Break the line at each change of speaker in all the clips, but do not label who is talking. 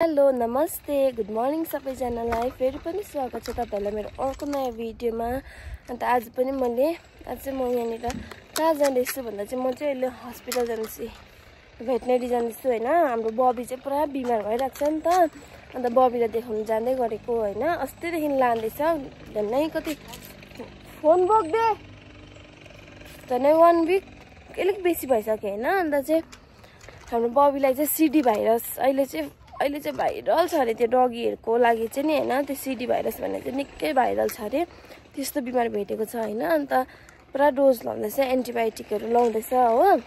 Hello नमस्ते good morning सबैजनालाई फेरि पनि स्वागत छ तपाईहरुलाई मेरो अर्को नयाँ भिडियोमा। अन्त आज पनि म यहाँनिर कहाँ जाँदैछु भन्दा चाहिँ म चाहिँ अहिले हस्पिटल जाँदैछु, भेटनेरी जाँदैछु हैन। हाम्रो बबी चाहिँ पुरा बिमार भइराख्छ नि त, अन्त बबीलाई देखाउन जाँदै गरेको हैन। अस्तिदेखि लाँदैछ झन्नै कति फोन बोक्दे झन्नै 1 वीक अलिक बेसी भइसक्यो हैन। अन्त चाहिँ हाम्रो बबीलाई चाहिँ सिडी भाइरस अहिले चाहिँ भाइरल छ अरे, त्यो डगीहरुको लागि चाहिँ नि हैन। त्यो सिडी भाइरस भन्ने चाहिँ निकै भाइरल छ अरे, त्यस्तो बिमार भेटेको छ हैन। अन्त पुरा डोज लाउँदैछ, एन्टिबायोटिकहरु लाउँदैछ हो।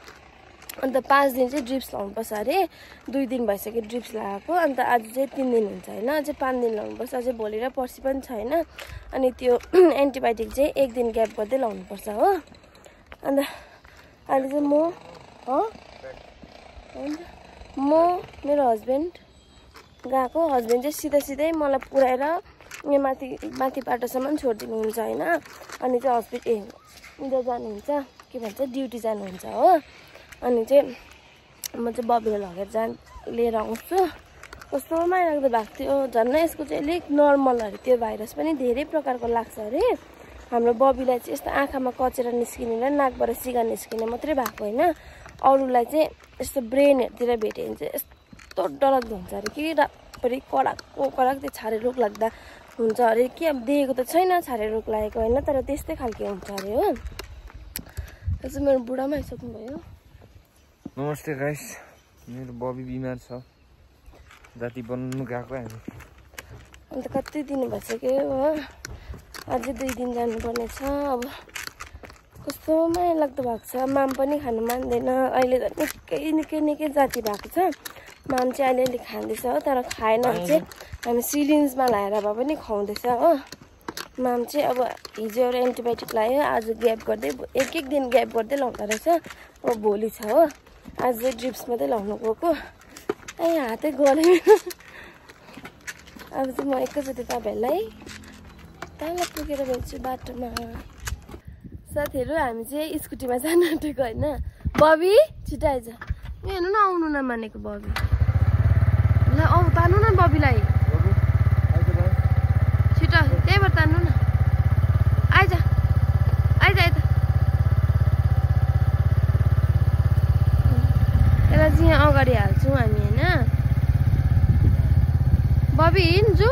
अन्त 5 दिन चाहिँ ड्रिप्स लाउनुपर्छ अरे, 2 दिन भइसक्यो ड्रिप्स लगाएको। अन्त आज चाहिँ 3 दिन हुन्छ हैन, अझै 5 दिन लाउनुपर्छ, अझै भोलि र पर्सि पनि छ हैन। अनि त्यो एन्टिबायोटिक चाहिँ 1 दिन ग्याप गर्दै लाउनुपर्छ हो। अन्त अहिले चाहिँ म मेरो हस्बेन्ड गएको, हस्बेन्ड चाहिँ सिधै मलाई पुर्याएर यहाँ माथि बाटोसम्म छोडिदिनुहुन्छ हैन। अनि चाहिँ हस्पिटल उता जानुहुन्छ, के भन्छ ड्युटी जानुहुन्छ हो। अनि चाहिँ म चाहिँ बबीलाई लगेर लिएर आउँछु। कस्तो माइलाग्दो भएको थियो, झन् यसको चाहिँ अलिक नर्मल अरे, त्यो भाइरस पनि धेरै प्रकारको लाग्छ अरे। हाम्रो बबीलाई चाहिँ यस्तो आँखामा कचेरा निस्किने र नाकबाट सिगा निस्किने मात्रै भएको हैन, अरूलाई चाहिँ यस्तो ब्रेनहरुतिर भेट्यो भने चाहिँ यस्तो डरलाग्दो हुन्छ अरे कि रातभरि कडक त्यो छारे रोग लाग्दा हुन्छ अरे कि। अब देखेको त छैन छारे रोग लागेको हैन, तर त्यस्तै खालके हुन्छ अरे हो। त्यसो मेरो बुढामा आइसक्नु भयो।
नमस्ते गाइस, मेरो बबी बिमार छ, जाति बन्नु गएको हामी।
अन्त कति दिन भइसक्यो हो, अझै 2 दिन जानुपर्ने छ। अब कस्तो माया लाग्दो भएको छ, माम पनि खानु मान्दैन अहिले त, निकै जाति भएको छ। माम चाहिँ अलिअलि खाँदैछ हो, तर खाएन भने चाहिँ हामी सिरिन्जमा लाएर भए पनि खुवाउँदैछ हो। माम चाहिँ अब हिजो एउटा एन्टिबायोटिक लायो, आज ग्याप गर्दै एक दिन ग्याप गर्दै लाउँदो रहेछ। अब भोलि छ हो, आज चाहिँ ड्रिप्स मात्रै लाउनु गएको। हातै गल्यो। अब चाहिँ म एकैचोटि तपाईँहरूलाई तल पुगेर भेट्छु बाटोमा। साथीहरू हामी चाहिँ स्कुटीमा जानु आँटेको होइन। बबी छिटो आइज, हेर्नु न आउनु नमानेको बबी। ल आउ तान्नु न बबीलाई छिटो, त्यहीबाट तान्नु न। आइज यता। यसलाई चाहिँ यहाँ अगाडि हाल्छौँ हामी होइन। बबी हिँड्छु।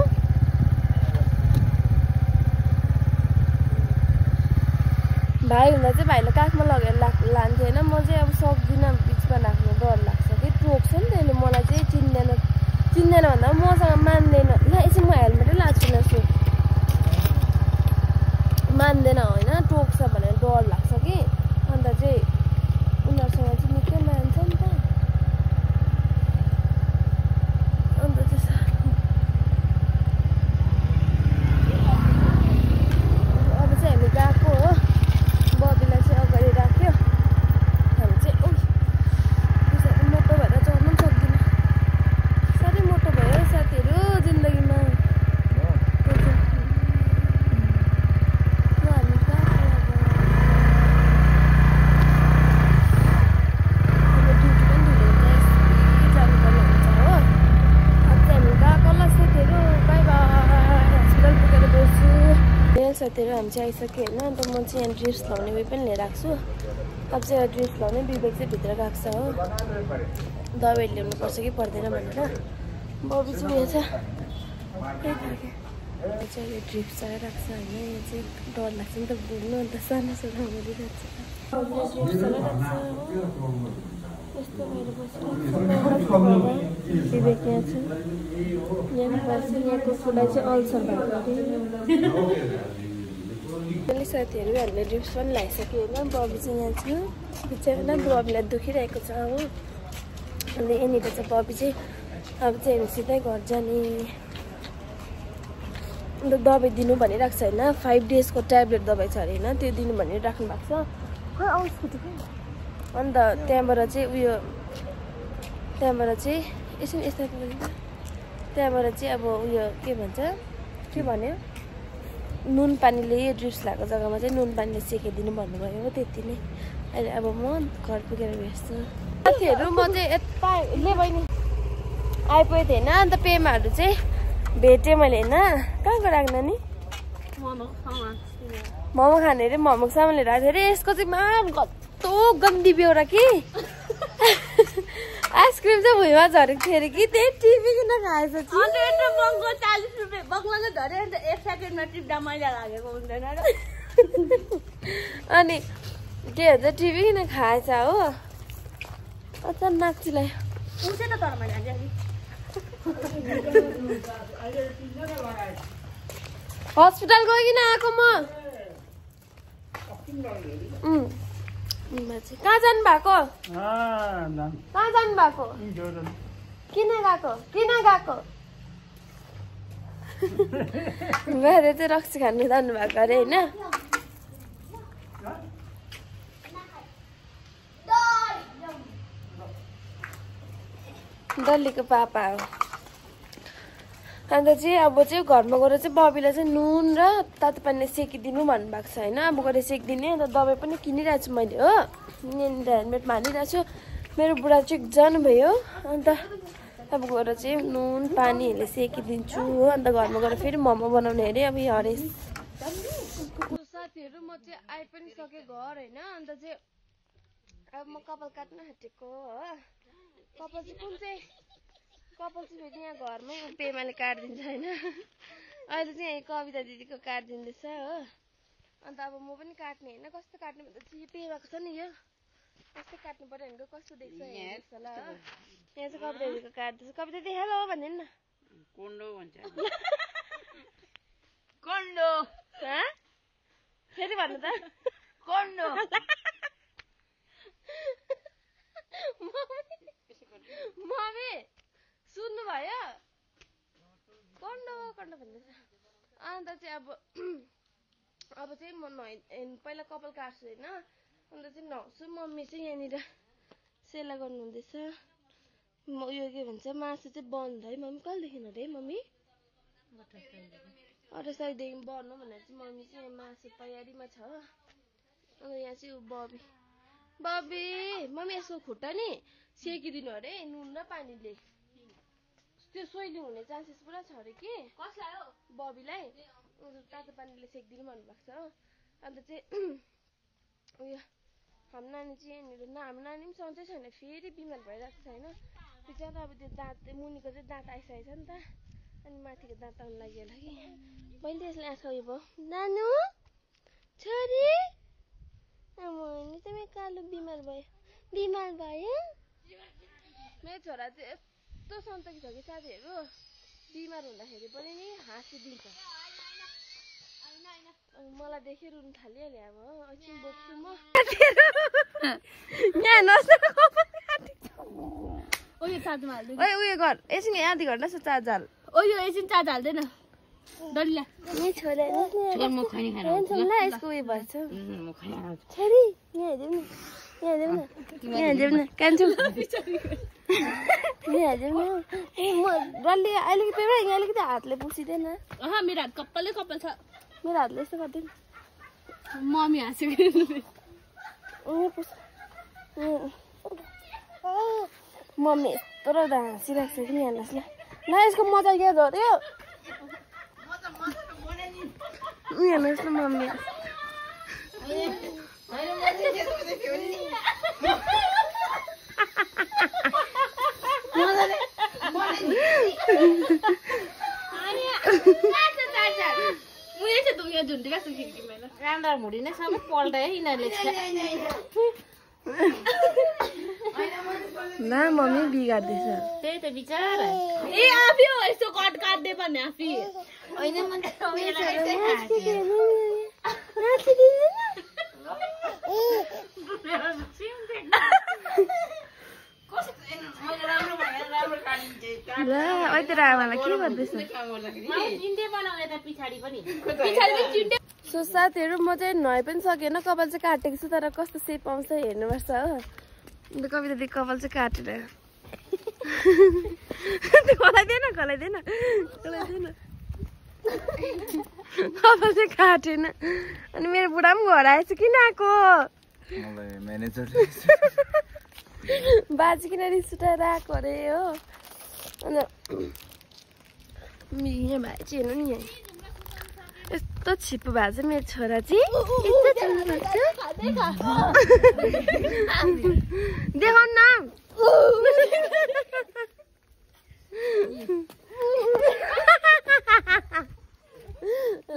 भाइ हुँदा चाहिँ भाइले काखमा लगेर लान्थ्यो होइन, म चाहिँ अब सक्दिनँ, बिचमा राख्नु डर लाग्छ कि, टोक्छ नि त्यसले मलाई चाहिँ। चिन्दैन भन्दा मसँग मान्दैन। ल यसो म हेलमेटै लाग्छु न, सो मान्दैन होइन, टोक्छ भनेर डर लाग्छ कि। अन्त चाहिँ उनीहरूसँग चाहिँ निकै मान्छ नि त। अन्त चाहिँ अब चाहिँ हामी गएको हो, बबीलाई चाहिँ अगाडि राख्यो। हामी चाहिँ मोटो भएर चढ्नु पनि सक्दिनँ, साह्रै मोटो भयो साथीहरू जिन्दगीमा। हामी ड्युटी पनि ढिलो हुन्छ, जानुपर्ने हुन्छ हो। अब चाहिँ हामी गएको ल साथीहरू, बाई बाई। हस्पिटल पुगेर बस्छु साथीहरू, हामी चाहिँ आइसक्यो होइन। अन्त म चाहिँ यहाँ ड्रिप्स लाउने उयो पनि लिएर आएको छु। अब चाहिँ ड्रिप्स लाउने विवेक चाहिँ भित्र गएको छ हो, दबाईहरू ल्याउनुपर्छ कि पर्दैन भनेर। बबी चाहिँ उयो छ, चाहिँ यो ड्रिप्स चलाइरहेको छ होइन। यहाँ चाहिँ डर लाग्छ नि त बुझ्नु, अन्त सानो बोलिरहेको छ। ड्रिप्स चलाइरहेको छ हो, यस्तो भएर बसिरहेको छ। विवेक यहाँ छ, यहाँ बस्छ। यहाँको फुलाई चाहिँ अल्सर भएको अरे। साथीहरू हामीले ड्रिप्स पनि लगाइसक्यो होइन। बबी चाहिँ यहाँ छ, बिचरा बबीलाई दुखिरहेको छ हो। अन्त यहाँनिर चाहिँ बबी चाहिँ अब चाहिँ हामी सिधै घर जाने। अन्त दबाई दिनु भनिरहेको छ होइन, 5 डेजको ट्याब्लेट दबाई छ अरे होइन, त्यो दिनु भनेर राख्नु भएको छ। खै आउँछ अन्त त्यहाँबाट चाहिँ यसो यस्तो त्यहाँबाट चाहिँ अब उयो के भन्छ, के भन्यो, नुन पानीले ड्रिप्स लगाएको जग्गामा चाहिँ नुन पानीले सेकिदिनु भन्नुभयो हो, त्यति नै। अहिले अब म घर पुगेर भेट्छु साथीहरू। म चाहिँ यता ले बहिनी आइपुगेको थिएन अन्त पेमाहरू चाहिँ भेटेँ मैले होइन कहाँको राख्न नि मोमो खाने अरे मोमोको सामान लिएर आएको थियो अरे यसको चाहिँ मान कस्तो गन्दी बेहोरा कि आइसक्रिम चाहिँ भुइँमा झरेको थियो अरे कि त्यही टिपी किन खाएछ अनि के भन्छ टिपी किन खाएछ हो अचानक चिलायो हस्पिटल गइकन आएको म कहाँ जानु भएको कहाँ जानु भएको किन गएको भएर चाहिँ रक्सी खानु जानु भएको अरे होइन डल्लीको पापा हो अन्त चाहिँ अब चाहिँ घरमा गएर चाहिँ बबीलाई चाहिँ नुन र तातो पानीले सेकिदिनु भन्नुभएको छ होइन अब गएर सेकिदिने अन्त दबाई पनि किनिरहेको छु मैले हो यहाँनिर हेलमेटमा हालिरहेको छु मेरो बुढा चाहिँ जानुभयो अन्त अब गएर चाहिँ नुन पानीहरूले सेकिदिन्छु हो अन्त घरमा गएर फेरि मोमो बनाउने अरे अब यो हरेस साथीहरू म चाहिँ आइ पनि सकेँ घर होइन अन्त चाहिँ अब म कपाल काट्न आँटेको हो कपाल चाहिँ कुन चाहिँ कपाल चाहिँ फेरि यहाँ घरमै पेमाले काटिदिन्छ होइन अहिले चाहिँ यहाँ कविता दिदीको काटिदिँदैछ हो अन्त अब म पनि काट्ने होइन कस्तो काट्ने भन्दा चाहिँ यो पेमाको छ नि यो कस्तो काट्नु पर्यो भनेको कस्तो देख्छ हेर्छ होला हो यहाँ चाहिँ कविता दिदीको काट्दैछ कविता दिदी हेलो भन्दैन न कोन्डो भन्छ कोन्डो फेरि भन्नु त कोन्डो मम्मी सुन्नु भयो कन्डो कन्डो भन्दैछ अन्त चाहिँ अब चाहिँ म पहिला कपाल काट्छु होइन अन्त चाहिँ नुहाउँछु मम्मी चाहिँ यहाँनिर सेला गर्नुहुँदैछ म उयो के भन्छ मासु चाहिँ बन्द है मम्मी कहिलेदेखि अरे मम्मी 28 तारिकदेखि बन्नु भनेर चाहिँ मम्मी चाहिँ यहाँ मासु तयारीमा छ अन्त यहाँ चाहिँ बबी मम्मी यसको खुट्टा नि सेकिदिनु अरे नुन र पानीले त्यो सोइलिङ हुने चान्सेस पुरा छ अरे कि कसलाई हो बबीलाई तातो पानीले सेकिदिनु भन्नुभएको छ अन्त चाहिँ उयो हाम्रो नानी चाहिँ यहाँनिर हाम्रो नानी पनि सन्चै छैन फेरि बिमार भइरहेको छ होइन बिचरा अब त्यो दाँत मुनिको चाहिँ दाँत आइसकेको छ नि त अनि माथिको दाँत आउनु लाग्यो होला कि मैले यसले आँखा उयो भयो नानु छोरी अनि चाहिँ कालो बिमार भयो मेरो छोरा चाहिँ यस्तो सन्तकी छ कि साथीहरू बिमार हुँदाखेरि पनि नि हाँसिदिन्छ मलाई देखेर रुन थालिहाल्यो अब एकछिन बोक्छु म उयो गर एकछिन याद गर्न चार्ज हाल एकछिन चार्ज हाल्दैन डल्ला यसको उयो भएछ छोरी यहाँ हेर्दैौ न कान्छु म डल्ली अलिकति यहाँ अलिकति हातले पुसिँदैन मेरो हात कपाल छ मेरो हातले यस्तो गर्दैन मम्मी हाँसेको मम्मी यस्तो रौदा हाँसिरहेको छ कि हेर्नुहोस् ल यसको मजा के गऱ्यो हेर्नुहोस् न मम्मी राम्रा मुडी नै सबै पल्टायो यिनीहरूले न मम्मी बिगार्दैछ त्यही त बिचारा ए आफै हो यस्तो कट काट्दै पर्ने आफै होइन सो साथीहरू म चाहिँ नुहाइ पनि सकेन कपाल चाहिँ काटेको छु तर कस्तो सेप आउँछ हेर्नुपर्छ हो अन्त कविताले कपाल चाहिँ काटेर खोलाइदिएन कपाल चाहिँ काटेन अनि मेरो बुढा पनि घर आएछ किन आएको बाजी किन रिस उठाएर आएको अरे हो अन्त यहाँ भाइ चाहिँ हेर्नु नि यहाँ यस्तो छिप्पो भएको छ मेरो छोरा चाहिँ यस्तो छिप्पो भएको छ देखाउनु न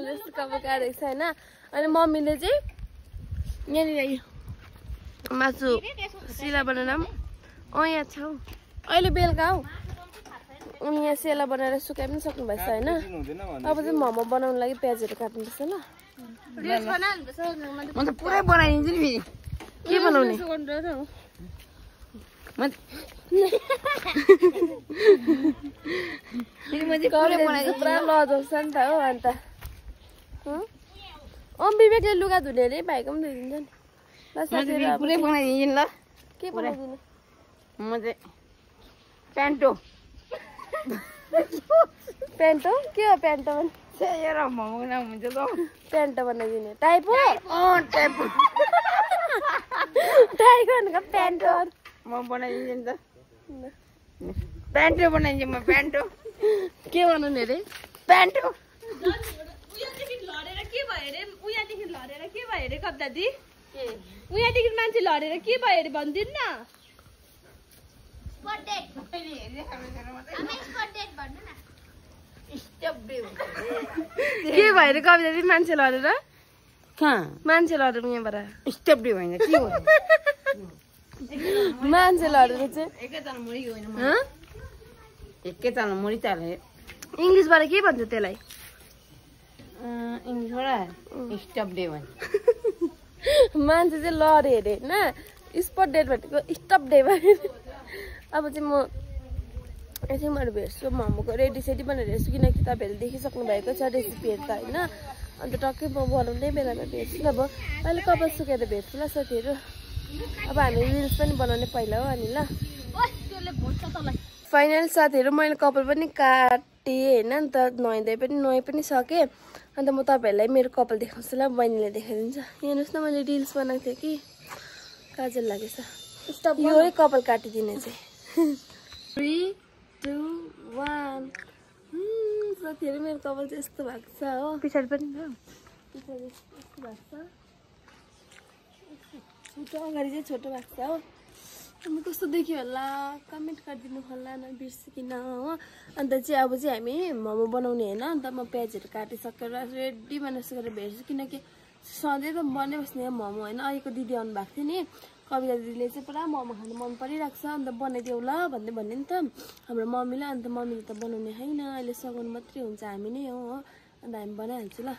यस्तो कपाल काटेको छ होइन अनि मम्मीले चाहिँ यहाँनिर मासु सिला बनाएर यहाँ छ हौ अहिले बेलुका हौ अनि यहाँ सेला बनाएर सुकाइ पनि सक्नु भएछ होइन अब चाहिँ मोमो बनाउनु लागि प्याजहरू काट्नुपर्छ ल
म त पुरै बनाइदिन्छु नि
के बनाउने पुरा लजाउँछ नि त हो अन्त विवेकले लुगा धुने अरे भाइको पनि धुइदिन्छ नि
पुरै बनाइदिन्छु नि ल
के बनाइदिनु
म चाहिँ प्यान्टो
प्यान्ट हो के हो प्यान्ट
मोमो नाम हुन्छ त
प्यान्ट बनाइदिने टाइप हो
टाइप
टाइप भनेको प्यान्ट हो
म बनाइदिन्छु नि त प्यान्टो बनाइदिन्छु म प्यान्टो
के बनाउने अरे
प्यान्टो
उयादेखि लडेर के भयो अरे कप्तादी उयादेखि मान्छे लडेर के भयो अरे भनिदिनु न
के भयो अरे कविता मान्छे लडेर मान्छे लडेर यहाँबाट
स्टेप डे होइन के हो
मान्छे लडेर चाहिँ
एकैताल मुरी चाल्यो
इङ्ग्लिसबाट के भन्छ त्यसलाई
इङ्ग्लिसबाट स्टेप डे भन्छ
मान्छे चाहिँ लड्यो अरे होइन स्पट डेट भनेको स्टप डे भयो अब चाहिँ म यसै मैले भेट्छु मोमोको रेडी बनाएर हेर्छु किनकि तपाईँहरूले देखिसक्नु भएको छ रेसिपीहरू त होइन अन्त टक्कै म बनाउँदै बेलामा भेट्छु अब अहिले कपाल सुकेर भेट्छु ल साथीहरू अब हामी रिल्स पनि बनाउने पहिला हो अनि ल फाइनल साथीहरू मैले कपाल पनि काटेँ होइन अन्त नुहाइँदै पनि सकेँ अन्त म तपाईँहरूलाई मेरो कपाल देखाउँछु ल बहिनीले देखाइदिन्छ हेर्नुहोस् न मैले रिल्स बनाएको थिएँ कि काजल लागेछ यो कपाल काटिदिने चाहिँ 3, 2, 1 साथीहरू मेरो कपाल चाहिँ यस्तो भएको छ हो
पछाडि पनि
पछाडि यस्तो भएको छ छोटो अगाडि चाहिँ छोटो भएको छ हो अनि कस्तो देख्यो होला कमेन्ट गरिदिनु होला नबिर्सिकन हो अन्त चाहिँ अब चाहिँ हामी मोमो बनाउने होइन अन्त म प्याजहरू काटिसकेर रेडी बनाइसकेर भेट्छु किनकि सधैँ त बनाइबस्ने मोमो होइन अहिलेको दिदी आउनु भएको थियो नि कविता दिदीले चाहिँ पुरा मोमो खानु मन परिरहेको छ अन्त बनाइदेऊ ल भन्दै भन्ने नि त हाम्रो मम्मीले अन्त मम्मीले त बनाउने होइन अहिले सघाउनु मात्रै हुन्छ हामी नै हो अन्त हामी बनाइहाल्छु ल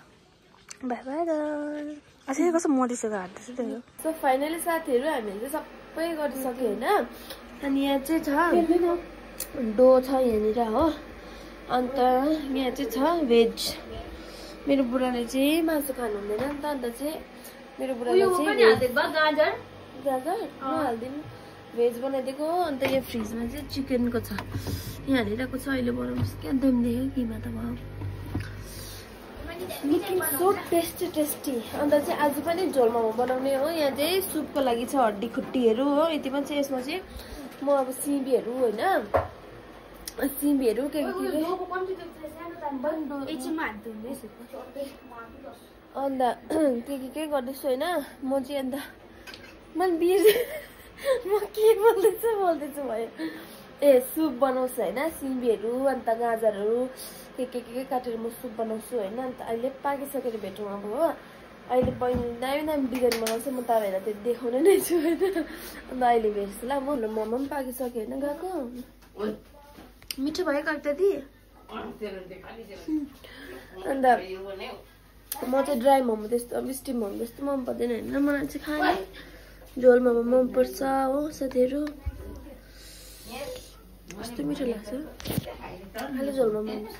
बाई बाई
अझै कस्तो मोटिसकेको हाट्दैछु त्यो
सो फाइनली साथीहरू हामीले चाहिँ सबै गरिसक्यो होइन अनि यहाँ चाहिँ छ डो छ यहाँनिर हो अन्त यहाँ चाहिँ छ भेज मेरो बुढाले चाहिँ मासु खानु हुँदैन नि त अन्त चाहिँ मेरो बुढाले चाहिँ गाजर हालिदिनु भेज बनाइदिएको अन्त यहाँ फ्रिजमा चाहिँ चिकनको छ यहाँ हालिरहेको छ अहिले बनाउनुहोस् कि अन्त देख्यो किमा त भयो सो टेस्टी अन्त चाहिँ आज पनि झोल मोमो बनाउने हो यहाँ चाहिँ सुपको लागि छ हड्डी खुट्टीहरू हो यतिमा चाहिँ यसमा चाहिँ म अब सिमीहरू होइन सिमीहरू के अन्त के गर्दैछु होइन म चाहिँ अन्त मैले म के बोल्दैछु भयो ए सुप बनाउँछु होइन सिमीहरू अन्त गाजरहरू के काटेर म सुप बनाउँछु होइन अन्त अहिले पाकिसकेर भेटौँ अब हो अहिले बहिनीले दामी बिरयानी बनाउँछ म तपाईँहरूलाई त्यो देखाउने नै छु होइन अन्त अहिले भेट्छु ल म मोमो पनि पाकिसक्यो होइन गएको मिठो भयो कविता दि अन्त म चाहिँ ड्राई मोमो त्यस्तो अब स्टिम मोमो त्यस्तो मन पर्दैन होइन मलाई चाहिँ खाने झोल मोमो मनपर्छ हो साथीहरू कस्तो मिठो लाग्छ खालि झोल मोमो मनपर्छ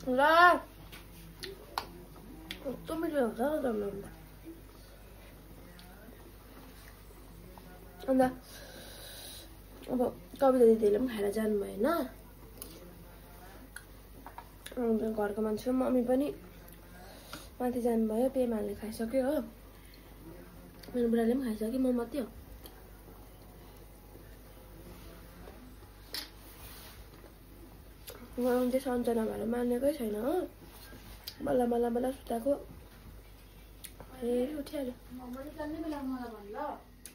ल कस्तो मिठो लाग्छ झोल मोमो अन्त अब कविता दिदीले पनि खाएर जानुभयो होइन अन्त घरको मान्छे मम्मी पनि माथि जानुभयो पेमाले खाइसक्यो हो मेरो बुढाले पनि खाइसक्यो म मात्रै हो उहाँ चाहिँ सन्जना भएर मानेकै छैन हो बल्ल बल्ल बल्ल सुताएको फेरि उठिहाल्यो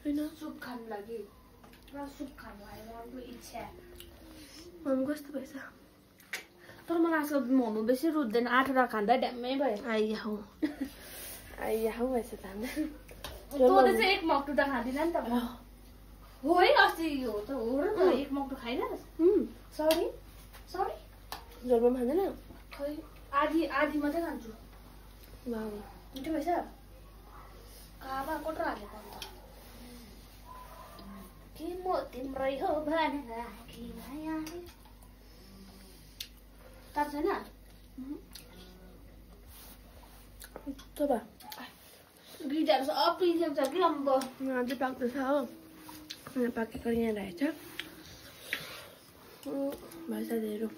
होइन
सुप खानु लागि सुप खानु आयो इच्छा
मम्मी कस्तो भएछ
तर मलाई आजकल मोमो बेसी रुच्दैन 8वटा खाँदा ड्याम्मै भयो
आइयाहु भएछ त अन्त
तँले चाहिँ एक मक्टु त खाँदिन नि त हो है अस्ति हो त हो र त एक मक्टु खाइन सरी
झोलमा खाँदैन
खै आधी मात्रै खान्छु
वाउ
मिठो भएछ काबा कत्रो हालेको अन्त कि म तिम्रै हो भनेर आँखी माया तार छैन
तब
गिटार सब पिसेको छ कि अम्ब
अझै पाक्दैछ हो यहाँ पाकेको यहाँ रहेछ भएछ धेरै